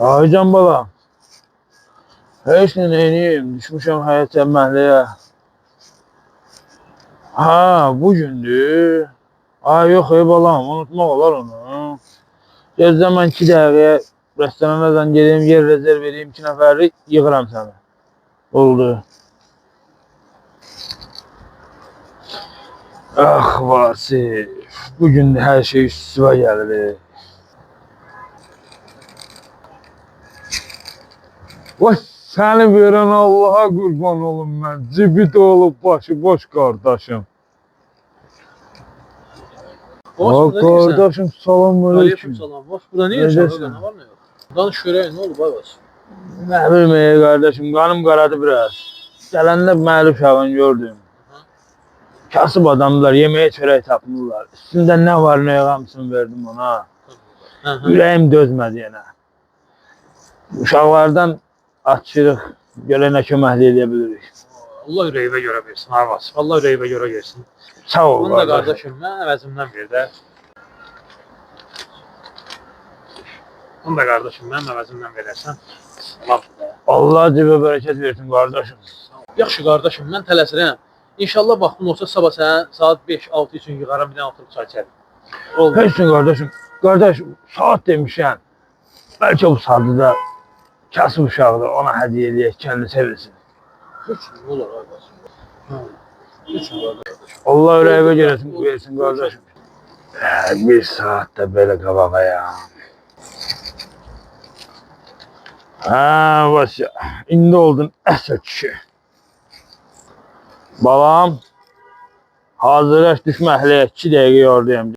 Aycan balam. Heç nə neyim? Düşmüşəm həyat məhləyə. Ha, bugündür. Ay yox ey balam, unutmaq olar onu. Gözlə mən 2 dəqiqəyə restoranadan gedeyim, yer rezerv edeyim, 2 nəfərlik yığıram səni. Oldu. Ah Vasif, bugün hər şey üstüme gəlir. Vay səni verən Allaha qurban olum mən. Cibi olub başı boş qardaşım. Boş burada neyse. Kardeşim salam Aleyküm aleyküm. salam. Boş burada ne yaşıyorsun? Ne var ne yok? Danış göreyim ne oldu bay baş. Ne bileyim ey kardeşim, kanım karadı biraz. Gelende məhəll uşağını gördüm. Kasıb adamlar, yemeğe çörək tapmırlar. Üstündə nə var nə yok hamısını verdim ona. Ürəyim dözmədi yenə. Uşaqlardan açırıq, görə nə köməkli edə bilirik. Allah yüreğime göre versin Arvas. Allah yüreğime göre versin. Sağ ol Bunu da kardeşim. kardeşim ben əvəzimdən ver də. Bunu da kardeşim ben əvəzimdən verərsən. Salam da. Allah cibə bərəkət versin kardeşim. Yaxşı kardeşim ben tələsirəm. İnşallah vaxtın olsa sabah sənə saat 5-6 üçün yığaram bir dənə oturub çay içərim. Oldu. Heçsin kardeşim. Kardeş saat demişən. Belki bu saatte da kasıb uşaqdır, ona hediye eləyək, kendi sevilsin. Heç nə olar Arvas. Heç nə olar kardeşim. Allah ürəyimə versin, versin kardeşim. Bir saatte belə qabağayam. Ha, Vasya, indi oldun əsl kişi. Balam, hazırlaş düşməkləyə 2 dəqiqə yordayam.